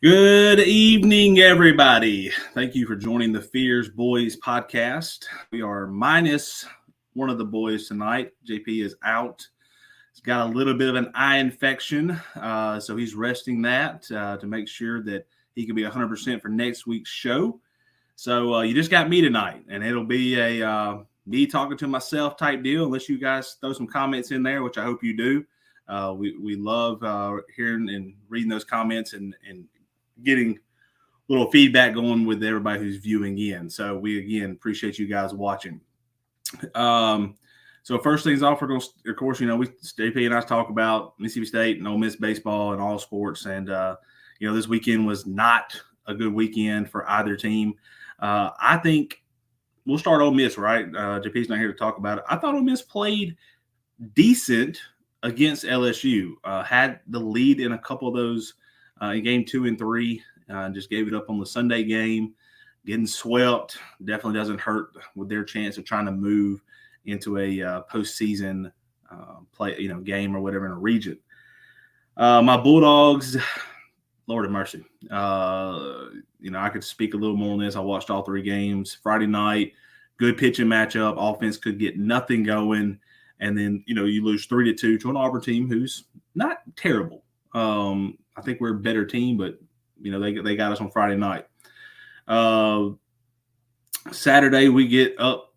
Good evening, everybody. Thank you for joining the Fears Boys podcast. We are minus one of the boys tonight. JP is out. He's got a little bit of an eye infection, so he's resting that to make sure that he can be 100% for next week's show. So you just got me tonight, and it'll be a me talking to myself type deal, unless you guys throw some comments in there, which I hope you do. We love hearing and reading those comments and getting a little feedback going with everybody who's viewing in. So we, again, appreciate you guys watching. So first things off, we're going to, of course, JP and I talk about Mississippi State and Ole Miss baseball and all sports. And, this weekend was not a good weekend for either team. I think we'll start Ole Miss, right? JP's not here to talk about it. I thought Ole Miss played decent against LSU, had the lead in a couple of those in game 2 and 3, just gave it up on the Sunday game. Getting swept definitely doesn't hurt with their chance of trying to move into a postseason game or whatever in a region. My Bulldogs, Lord have mercy. I could speak a little more on this. I watched all 3 games. Friday night, good pitching matchup. Offense could get nothing going. And then, you lose 3-2 to an Auburn team who's not terrible. I think we're a better team, but, they got us on Friday night. Saturday, we get up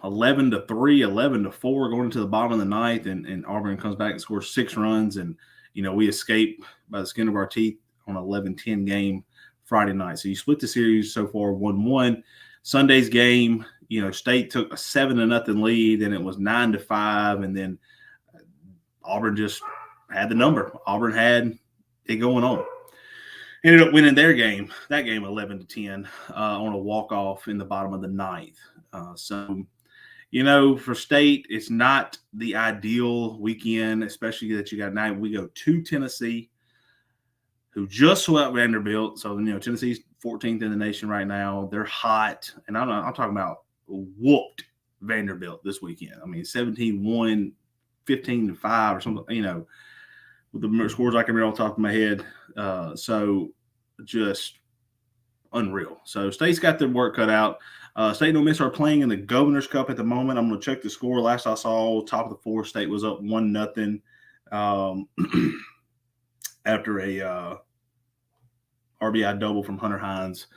11-3, 11-4 going into the bottom of the ninth, and Auburn comes back and scores 6 runs, and, we escape by the skin of our teeth on an 11-10 game Friday night. So you split the series so far 1-1. Sunday's game, State took a 7-0 lead, and it was 9-5, and then Auburn just had the number. Auburn had it going on. Ended up winning that game 11-10 on a walk-off in the bottom of the ninth. So, for State, it's not the ideal weekend, especially that you got night. We go to Tennessee, who just swept Vanderbilt. So, Tennessee's 14th in the nation right now. They're hot. And I'm talking about whooped Vanderbilt this weekend. I mean, 17-1, 15-5 or something, with the scores I can read off the top of my head. So just unreal. So State's got their work cut out. State and Ole Miss are playing in the Governor's Cup at the moment. I'm going to check the score. Last I saw, top of the 4th, State was up 1-0 after a RBI double from Hunter Hines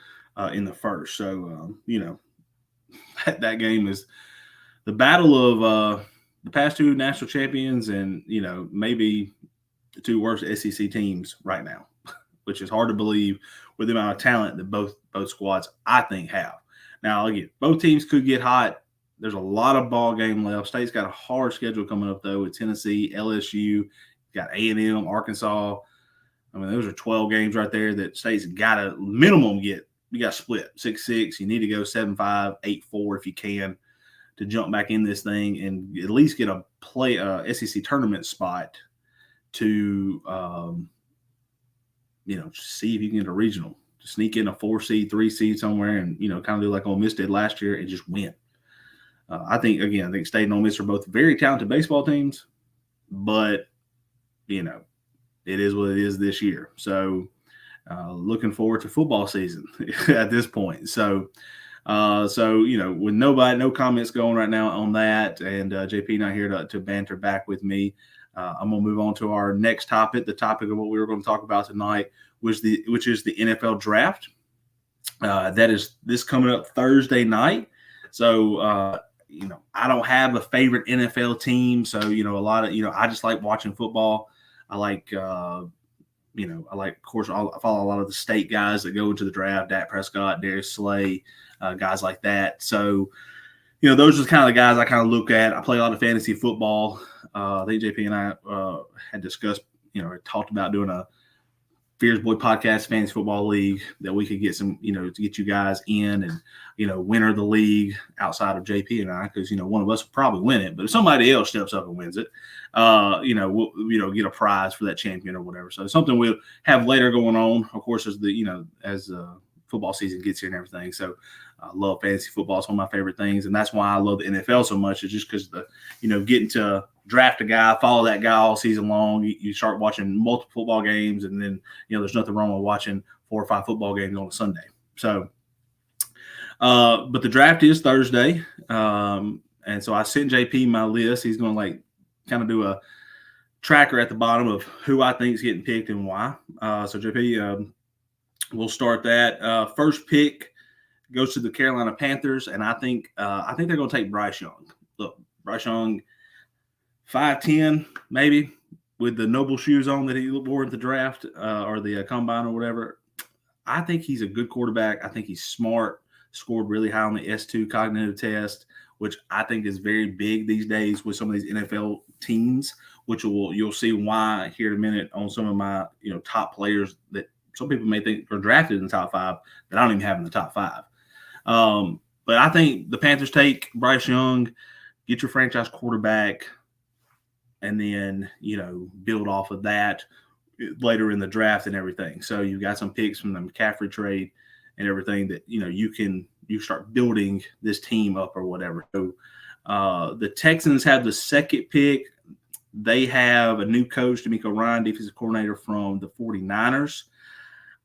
in the first. So, that game is the battle of the past 2 national champions and, maybe the 2 worst SEC teams right now, which is hard to believe with the amount of talent that both squads, I think, have. Now, again, both teams could get hot. There's a lot of ball game left. State's got a hard schedule coming up, though, with Tennessee, LSU, got A&M, Arkansas. I mean, those are 12 games right there that State's got to minimum get. You got to split 6-6. You need to go 7-5, 8-4 if you can to jump back in this thing and at least get a SEC tournament spot to, see if you can get a regional, to sneak in a 4 seed, 3 seed somewhere and, kind of do like Ole Miss did last year and just win. I think State and Ole Miss are both very talented baseball teams, but, it is what it is this year. So looking forward to football season at this point. So, with no comments going right now on that, and JP not here to banter back with me. I'm gonna move on to our next topic. The topic of what we were going to talk about tonight which is the NFL draft. That is this coming up Thursday night. So, I don't have a favorite NFL team. So, a lot of, I just like watching football. I like, of course, I follow a lot of the state guys that go into the draft, Dak Prescott, Darius Slay, guys like that. So, those are the kind of the guys I kind of look at. I play a lot of fantasy football. I think JP and I had discussed, talked about doing a Fears Boy Podcast Fantasy Football League that we could get some, to get you guys in and, winner the league outside of JP and I, because, one of us will probably win it. But if somebody else steps up and wins it, we'll, get a prize for that champion or whatever. So something we'll have later going on, of course, as football season gets here and everything. So I love fantasy football. It's one of my favorite things. And that's why I love the NFL so much, is just because getting to draft a guy, follow that guy all season long. You start watching multiple football games, and then, there's nothing wrong with watching 4 or 5 football games on a Sunday. So, but the draft is Thursday. And so I sent JP my list. He's going to kind of do a tracker at the bottom of who I think is getting picked and why. So JP, we'll start that. First pick goes to the Carolina Panthers, and I think they're going to take Bryce Young. Look, Bryce Young, 5'10", maybe, with the Noble shoes on that he wore at the draft or the combine or whatever. I think he's a good quarterback. I think he's smart, scored really high on the S2 cognitive test, which I think is very big these days with some of these NFL teams, which you'll see why here in a minute on some of my top players that some people may think are drafted in the top 5 that I don't even have in the top 5. But I think the Panthers take Bryce Young, get your franchise quarterback, and then, build off of that later in the draft and everything. So you've got some picks from the McCaffrey trade and everything that, you start building this team up or whatever. So the Texans have the second pick. They have a new coach, D'Amico Ryan, defensive coordinator from the 49ers.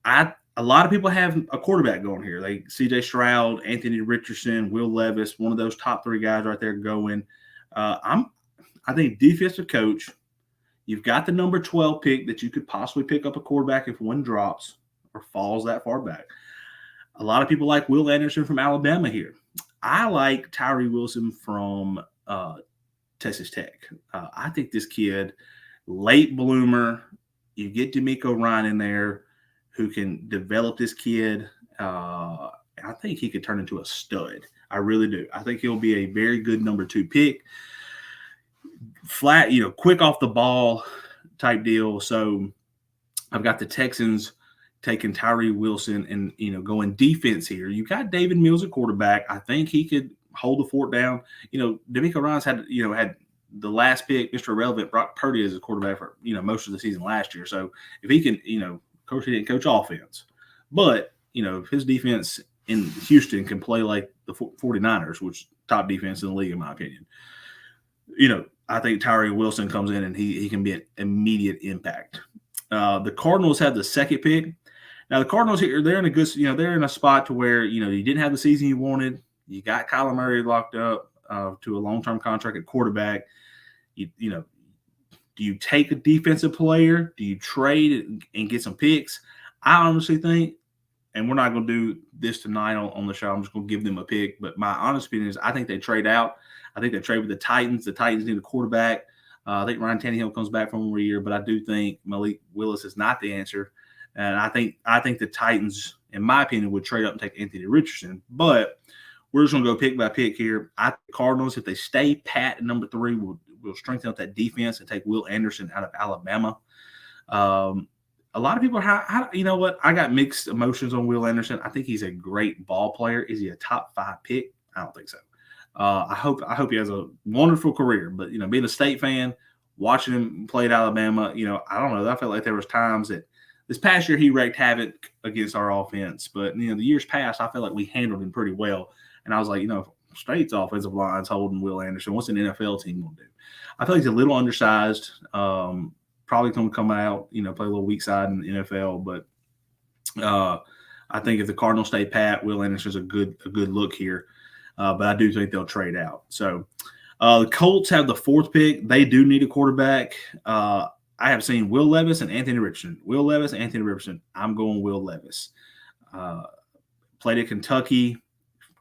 A lot of people have a quarterback going here. Like CJ Stroud, Anthony Richardson, Will Levis, one of those top 3 guys right there going. I think defensive coach, you've got the number 12 pick that you could possibly pick up a quarterback if one drops or falls that far back. A lot of people like Will Anderson from Alabama here. I like Tyree Wilson from Texas Tech. I think this kid, late bloomer, you get D'Amico Ryan in there who can develop this kid. I think he could turn into a stud. I really do. I think he'll be a very good number 2 pick. Flat, quick off the ball type deal. So I've got the Texans taking Tyree Wilson and, going defense here. You got David Mills at quarterback. I think he could hold the fort down. D'Amico Ryan's had the last pick, Mr. Irrelevant, Brock Purdy as a quarterback for, most of the season last year. So if he can, coach, he didn't coach offense. But, if his defense in Houston can play like the 49ers, which top defense in the league, in my opinion, I think Tyree Wilson comes in and he can be an immediate impact. The Cardinals have the second pick. Now the Cardinals here, they're in a good, they're in a spot to where, you didn't have the season you wanted. You got Kyler Murray locked up to a long-term contract at quarterback. Do you take a defensive player? Do you trade and get some picks? I honestly think, and we're not going to do this tonight on the show, I'm just going to give them a pick. But my honest opinion is I think they trade out. I think they trade with the Titans. The Titans need a quarterback. I think Ryan Tannehill comes back from one year, but I do think Malik Willis is not the answer. And I think the Titans, in my opinion, would trade up and take Anthony Richardson. But we're just going to go pick by pick here. I think Cardinals, if they stay pat at number 3, will strengthen up that defense and take Will Anderson out of Alabama. A lot of people, you know what? I got mixed emotions on Will Anderson. I think he's a great ball player. Is he a top 5 pick? I don't think so. I hope he has a wonderful career. But, being a State fan, watching him play at Alabama, I don't know. I felt like there was times that this past year he wreaked havoc against our offense. But, the years past, I felt like we handled him pretty well. And I was like, State's offensive line's holding Will Anderson. What's an NFL team going to do? I feel like he's a little undersized. Probably going to come out, play a little weak side in the NFL. But I think if the Cardinals stay pat, Will Anderson's a good look here. But I do think they'll trade out. So the Colts have the 4th pick. They do need a quarterback. I have seen Will Levis and Anthony Richardson. Will Levis, Anthony Richardson. I'm going Will Levis. Played at Kentucky,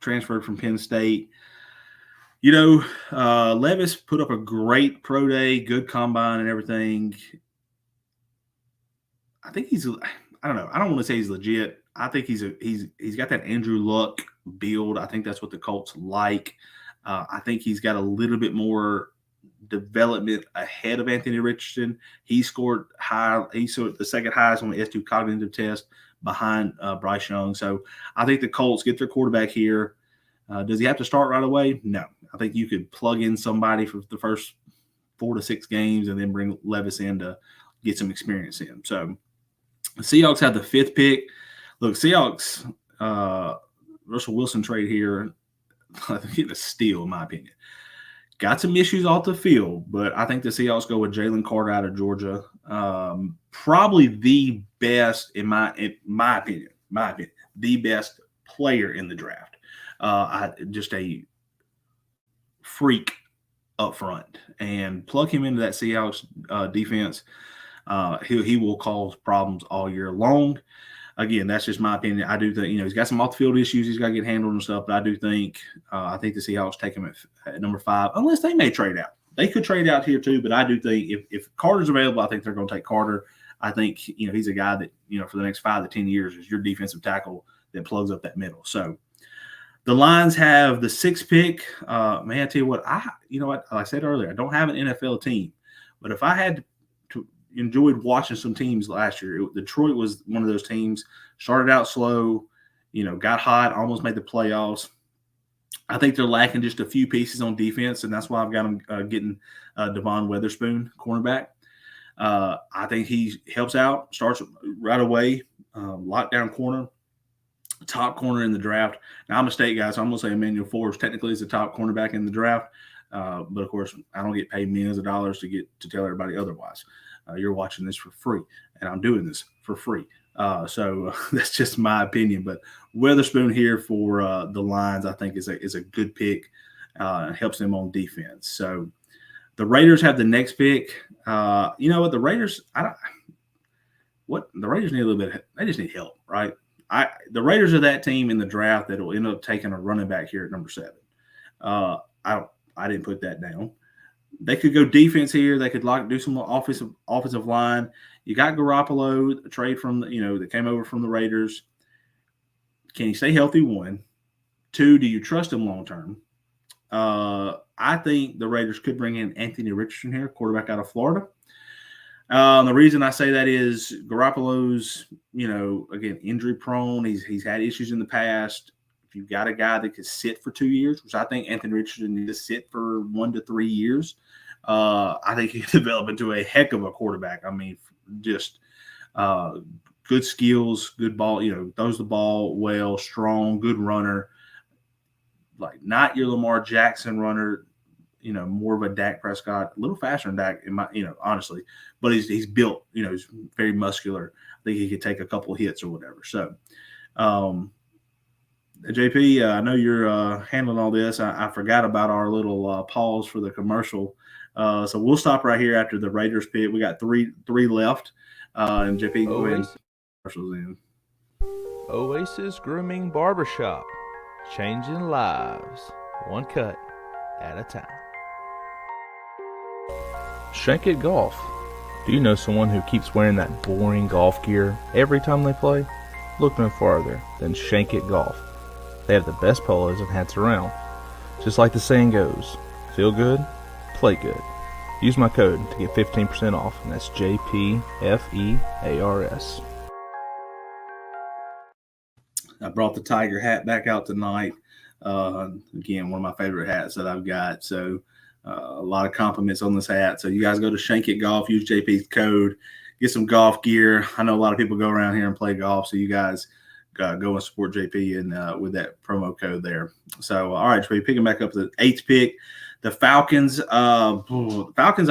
transferred from Penn State. Levis put up a great pro day, good combine and everything. I think I don't know. I don't want to say he's legit. I think he's got that Andrew Luck build. I think that's what the Colts like. I think he's got a little bit more development ahead of Anthony Richardson. He scored high. He scored the second highest on the S2 cognitive test behind Bryce Young. So I think the Colts get their quarterback here. Does he have to start right away? No. I think you could plug in somebody for the first 4 to 6 games and then bring Levis in to get some experience in. So the Seahawks have the 5th pick. Look, Seahawks, Russell Wilson trade here, getting a steal, in my opinion. Got some issues off the field, but I think the Seahawks go with Jalen Carter out of Georgia. Probably the best, in my opinion, the best player in the draft. Just a freak up front, and plug him into that Seahawks defense. He will cause problems all year long. Again, that's just my opinion. I do think, he's got some off-the-field issues he's got to get handled and stuff, but I do think I think the Seahawks take him at number 5, unless they may trade out. They could trade out here too, but I do think if Carter's available, I think they're going to take Carter. I think, he's a guy that, for the next 5 to 10 years is your defensive tackle that plugs up that middle. So the Lions have the 6th pick. Man, I tell you what, like I said earlier, I don't have an NFL team, but if I had to enjoyed watching some teams last year. Detroit was one of those teams, started out slow, got hot, almost made the playoffs. I think they're lacking just a few pieces on defense, and that's why I've got them getting Devon Witherspoon, cornerback. I think he helps out, starts right away, lockdown corner, top corner in the draft. Now, I'm a state guy, so I'm going to say Emmanuel Forbes technically is the top cornerback in the draft. But, of course, I don't get paid millions of dollars to tell everybody otherwise. You're watching this for free, and I'm doing this for free. So that's just my opinion. But Witherspoon here for the Lions, I think, is a good pick. Helps them on defense. So the Raiders have the next pick. You know what? The Raiders, the Raiders need a little bit. They just need help, right? The Raiders are that team in the draft that will end up taking a running back here at number 7. I didn't put that down. They could go defense here. They could do some offensive line. You got Garoppolo, a trade from that came over from the Raiders. Can he stay healthy? 1. 2, do you trust him long term? I think the Raiders could bring in Anthony Richardson here, quarterback out of Florida. The reason I say that is Garoppolo's, again, injury prone. He's had issues in the past. If you've got a guy that could sit for 2 years, which I think Anthony Richardson needs to sit for 1 to 3 years, I think he could develop into a heck of a quarterback. I mean, just good skills, good ball, throws the ball well, strong, good runner. Like not your Lamar Jackson runner, more of a Dak Prescott, a little faster than Dak, honestly. But he's built, he's very muscular. I think he could take a couple of hits or whatever. So, JP, I know you're handling all this. I forgot about our little pause for the commercial. So we'll stop right here after the Raiders pick. We got three left. And JP, go ahead and commercials in. Oasis Grooming Barbershop. Changing lives. One cut at a time. Shank It Golf. Do you know someone who keeps wearing that boring golf gear every time they play? Look no farther than Shank It Golf. They have the best polos and hats around. Just like the saying goes, feel good, play good. Use my code to get 15% off, and that's JPFEARS. I brought the Tiger hat back out tonight. Again, one of my favorite hats that I've got. So a lot of compliments on this hat. So you guys go to Shank It Golf, use JP's code, get some golf gear. I know a lot of people go around here and play golf, so you guys go and support JP and with that promo code there. So, all right, JP, picking back up the 8th pick. The Falcons. I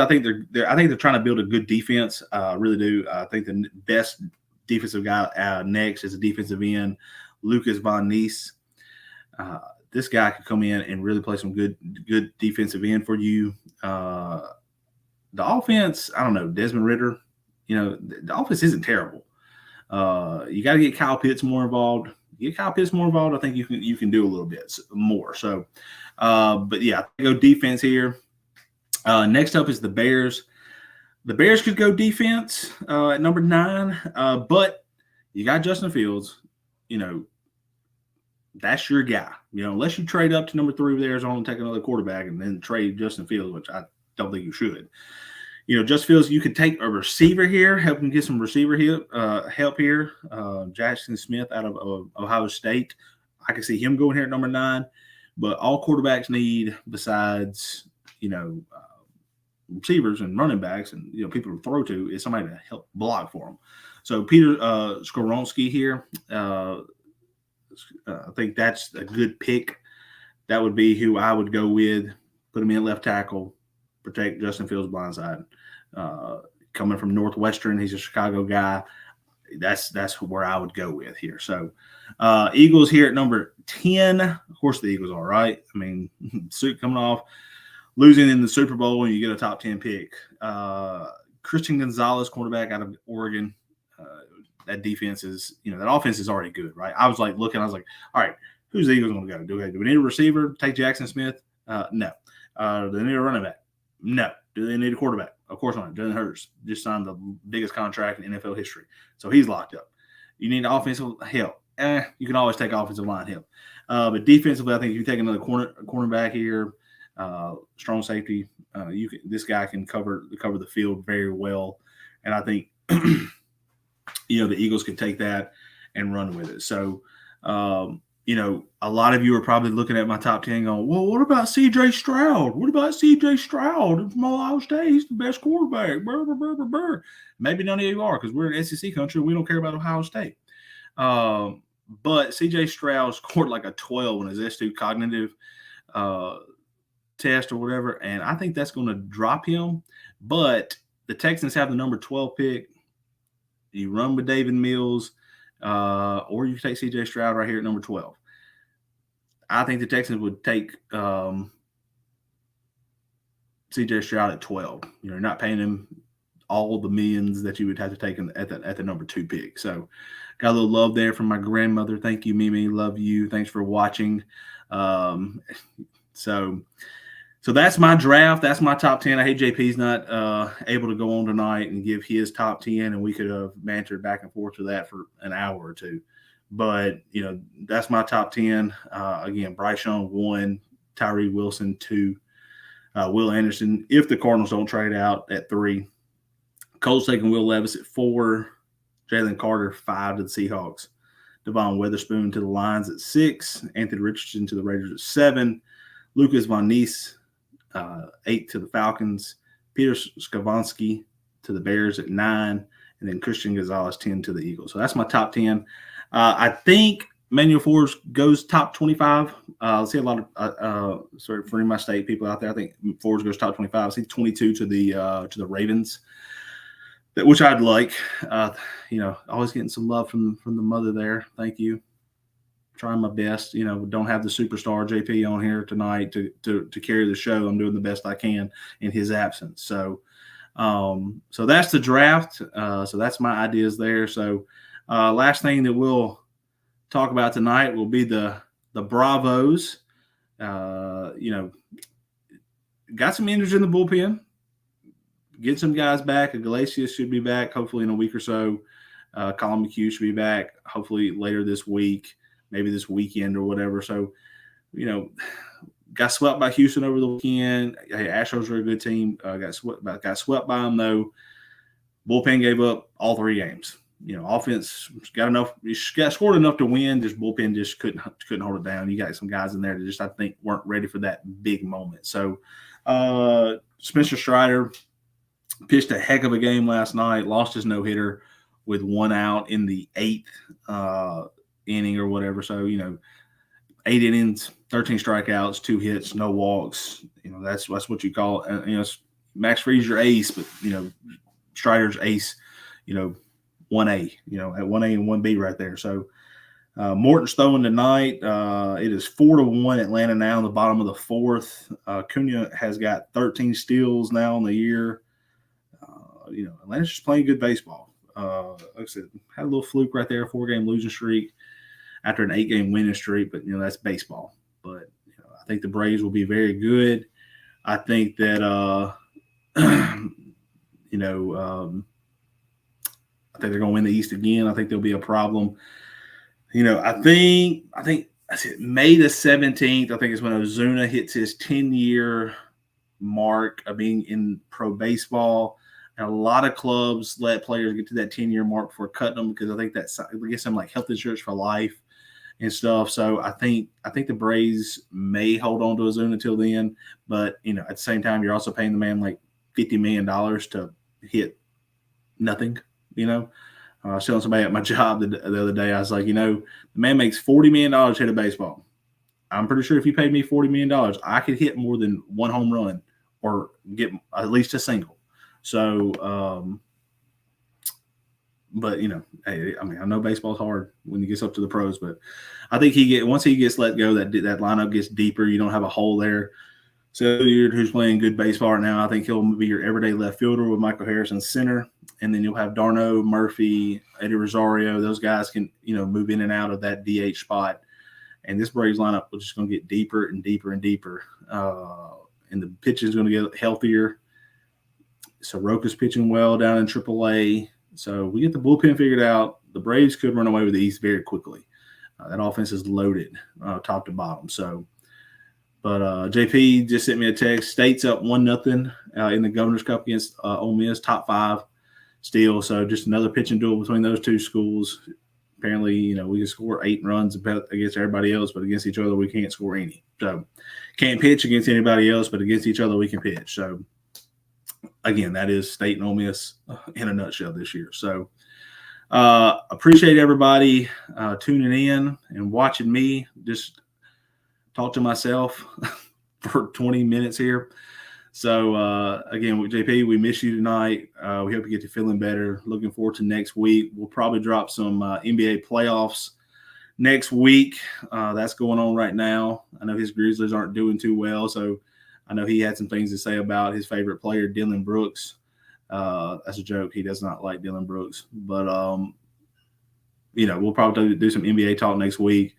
think they're trying to build a good defense. Really do. I think the best defensive guy next is a defensive end, Lucas Von Nees. This guy could come in and really play some good defensive end for you. The offense, I don't know, Desmond Ritter, the offense isn't terrible. You got to get Kyle Pitts more involved. Get Kyle Pitts more involved, I think you can do a little bit more. So, but yeah, I go defense here. Next up is the Bears. The Bears could go defense at number 9, but you got Justin Fields. That's your guy. Unless you trade up to number 3 with Arizona and take another quarterback and then trade Justin Fields, which I don't think you should. Justin Fields, you could take a receiver here, help him get some receiver help here. Jackson Smith out of Ohio State. I can see him going here at number 9. But all quarterbacks need, besides, receivers and running backs and people to throw to, is somebody to help block for them. So Peter Skoronski here, I think that's a good pick. That would be who I would go with. Put him in left tackle, protect Justin Fields' blindside. Coming from Northwestern, he's a Chicago guy. That's where I would go with here. So Eagles here at number 10. Of course the Eagles are, right? I mean, coming off losing in the Super Bowl and you get a top 10 pick. Christian Gonzalez, quarterback out of Oregon. That defense is, that offense is already good, right? I was like, all right, who's the Eagles going to go? Do we need a receiver? Take Jackson Smith? No. Do they need a running back? No. Do they need a quarterback? Of course not. Jalen Hurts just signed the biggest contract in NFL history. So he's locked up. You need offensive help. You can always take offensive line help. But defensively, I think if you take another cornerback here, strong safety, this guy can cover the field very well. And I think, the Eagles can take that and run with it. So, a lot of you are probably looking at my top 10 going, well, what about C.J. Stroud? What about C.J. Stroud from Ohio State? He's the best quarterback. Burr, burr, burr, burr, burr. Maybe none of you are because we're in SEC country. We don't care about Ohio State. But C.J. Stroud scored like a 12 on his S2 cognitive test or whatever, and I think that's going to drop him. But the Texans have the number 12 pick. You run with David Mills, or you can take C.J. Stroud right here at number 12. I think the Texans would take C.J. Stroud at 12. You're not paying him all the millions that you would have to take at the number 2 pick. So got a little love there from my grandmother. Thank you, Mimi. Love you. Thanks for watching. So that's my draft. That's my top 10. I hate JP's not able to go on tonight and give his top 10, and we could have bantered back and forth to that for an hour or two. But, that's my top 10. Again, Bryce Young 1, Tyree Wilson 2, Will Anderson, if the Cardinals don't trade out, at 3. Colts taking Will Levis at 4, Jalen Carter 5 to the Seahawks, Devon Witherspoon to the Lions at 6, Anthony Richardson to the Raiders at 7, Lucas Von Nees 8 to the Falcons, Peter Skavonsky to the Bears at 9, and then Christian Gonzalez 10 to the Eagles. So that's my top 10. I think Manuel Forbes goes top 25. I see a lot of for my state people out there. I think Forbes goes top 25. I see 22 to the Ravens, which I'd like. Always getting some love from the mother there. Thank you. Trying my best. Don't have the superstar JP on here tonight to carry the show. I'm doing the best I can in his absence. So that's the draft. So that's my ideas there. So last thing that we'll talk about tonight will be the Bravos. Got some injuries in the bullpen. Get some guys back. Iglesias should be back hopefully in a week or so. Colin McHugh should be back hopefully later this week, maybe this weekend or whatever. So, got swept by Houston over the weekend. Hey, Astros are a good team. Got swept by them though. Bullpen gave up all 3 games. Offense got enough. Got scored enough to win. Just bullpen just couldn't hold it down. You got some guys in there that just I think weren't ready for that big moment. So, Spencer Strider pitched a heck of a game last night. Lost his no-hitter with 1 out in the 8th inning or whatever. So 8 innings, 13 strikeouts, 2 hits, no walks. That's what you call it. Max Fried's your ace, but Strider's ace. 1A, at 1A and 1B right there. So Morton's throwing tonight. It is 4-1 Atlanta now in the bottom of the fourth. Cunha has got 13 steals now in the year. Atlanta's just playing good baseball. Like I said, had a little fluke right there, 4-game losing streak after an 8-game winning streak, but that's baseball. But I think the Braves will be very good. I think that I think they're going to win the East again. I think there'll be a problem. I think May the 17th, I think is when Ozuna hits his 10-year mark of being in pro baseball. And a lot of clubs let players get to that 10-year mark before cutting them because I think that gets them like health insurance for life and stuff. So I think the Braves may hold on to Ozuna until then. But, at the same time, you're also paying the man like $50 million to hit nothing, I was telling somebody at my job the other day, I was like, the man makes $40 million hit a baseball. I'm pretty sure if you paid me $40 million, I could hit more than one home run or get at least a single. So, but hey, I know baseball's hard when he gets up to the pros, but I think once he gets let go, that lineup gets deeper. You don't have a hole there. So who's playing good baseball right now, I think he'll be your everyday left fielder with Michael Harrison center. And then you'll have Darno, Murphy, Eddie Rosario. Those guys can, move in and out of that DH spot. And this Braves lineup is just going to get deeper and deeper and deeper. And the pitching is going to get healthier. Soroka's pitching well down in AAA. So we get the bullpen figured out. The Braves could run away with the East very quickly. That offense is loaded top to bottom. So, but JP just sent me a text. State's up 1-0 in the Governor's Cup against Ole Miss, top 5 still. So just another pitching duel between those two schools. Apparently, we can score 8 runs against everybody else, but against each other we can't score any. So can't pitch against anybody else, but against each other we can pitch. So again, that is State and Ole Miss in a nutshell this year. So appreciate everybody tuning in and watching me just talk to myself for 20 minutes here. So, again, with JP, we miss you tonight. We hope you get to feeling better. Looking forward to next week. We'll probably drop some NBA playoffs next week. That's going on right now. I know his Grizzlies aren't doing too well, so I know he had some things to say about his favorite player, Dylan Brooks. That's a joke. He does not like Dylan Brooks. But, we'll probably do some NBA talk next week.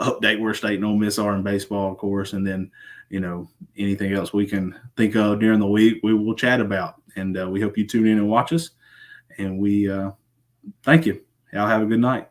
Update where State and Ole Miss are in baseball, of course, and then, anything else we can think of during the week, we will chat about. And we hope you tune in and watch us. And we thank you. Y'all have a good night.